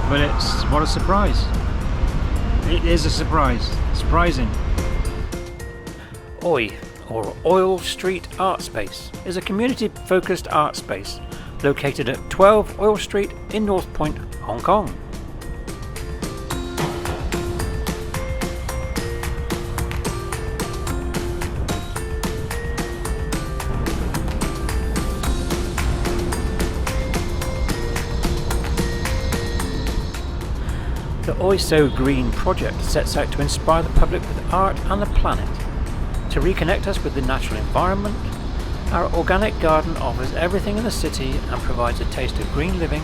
but what a surprise. It is a surprise. Surprising. OI, or Oil Street Art Space, is a community-focused art space located at 12 Oil Street in North Point, Hong Kong. The Oi So Green project sets out to inspire the public with art and the planet, to reconnect us with the natural environment. Our organic garden offers everything in the city and provides a taste of green living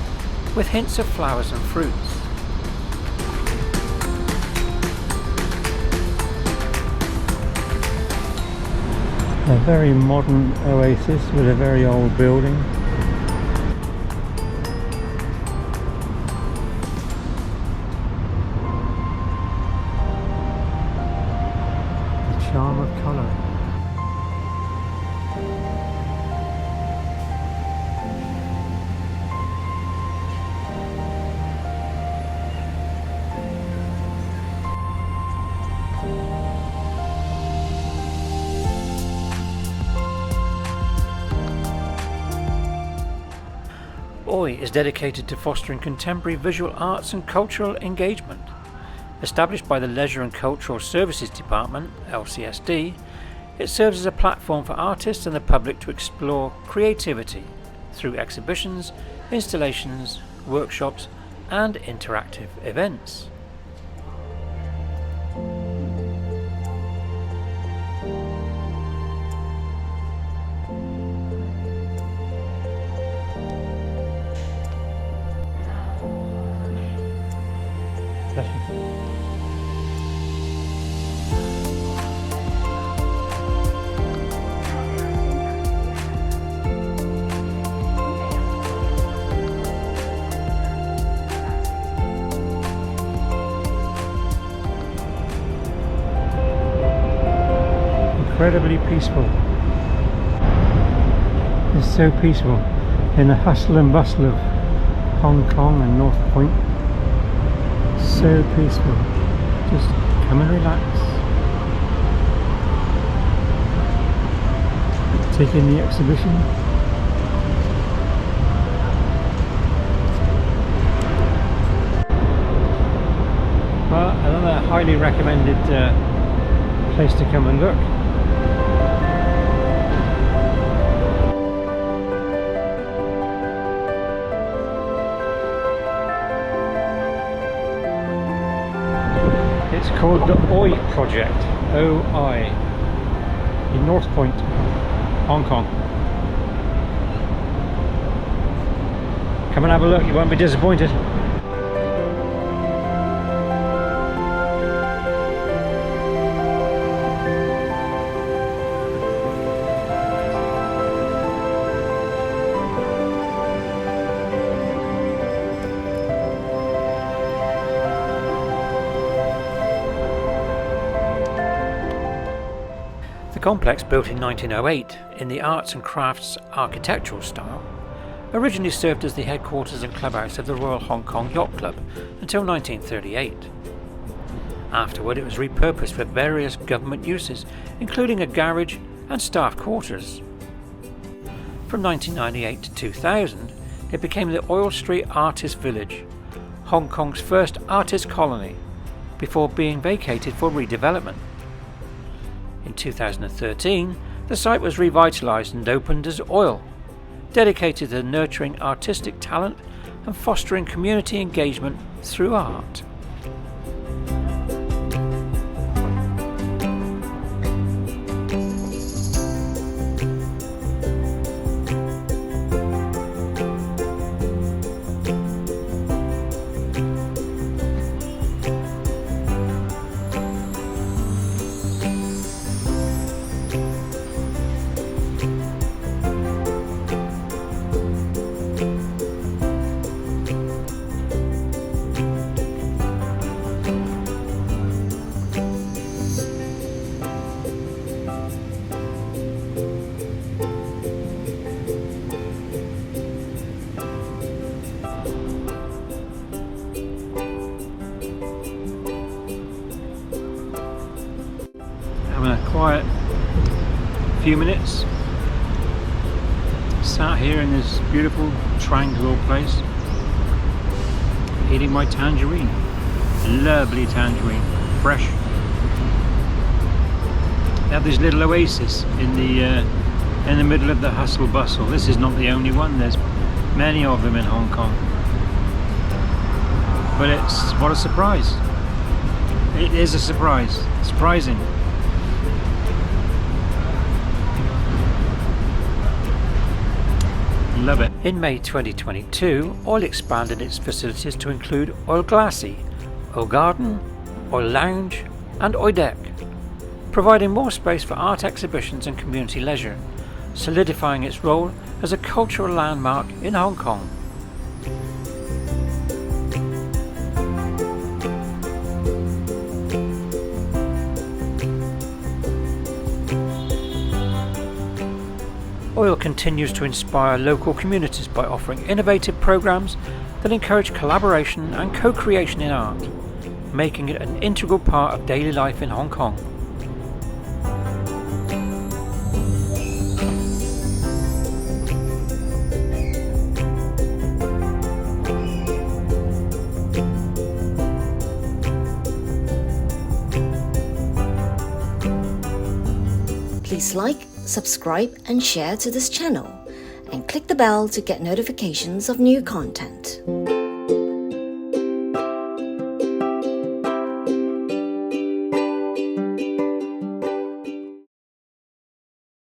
with hints of flowers and fruits. A very modern oasis with a very old building. The charm of colour. OI is dedicated to fostering contemporary visual arts and cultural engagement. Established by the Leisure and Cultural Services Department, LCSD, it serves as a platform for artists and the public to explore creativity through exhibitions, installations, workshops, and interactive events. Incredibly peaceful. It's so peaceful in the hustle and bustle of Hong Kong and North Point. So peaceful. Just come and relax. Take in the exhibition. Well, another highly recommended place to come and look. It's called the OI Project, OI, in North Point, Hong Kong. Come and have a look, you won't be disappointed. The complex, built in 1908 in the arts and crafts architectural style, originally served as the headquarters and clubhouse of the Royal Hong Kong Yacht Club until 1938. Afterward, it was repurposed for various government uses, including a garage and staff quarters. From 1998 to 2000, it became the Oil Street Artist Village, Hong Kong's first artist colony, before being vacated for redevelopment. In 2013, the site was revitalised and opened as OIL, dedicated to nurturing artistic talent and fostering community engagement through art. quiet few minutes. Sat here in this beautiful tranquil place, eating my tangerine. Lovely tangerine, fresh. They have this little oasis in the middle of the hustle bustle. This is not the only one. There's many of them in Hong Kong. But it's what a surprise. It is a surprise. Surprising. Love it. In May 2022, Oil expanded its facilities to include Oil Glassy, Oil Garden, Oil Lounge and Oil Deck, providing more space for art exhibitions and community leisure, solidifying its role as a cultural landmark in Hong Kong. Oil continues to inspire local communities by offering innovative programs that encourage collaboration and co-creation in art, making it an integral part of daily life in Hong Kong. Please like, subscribe and share to this channel, and click the bell to get notifications of new content.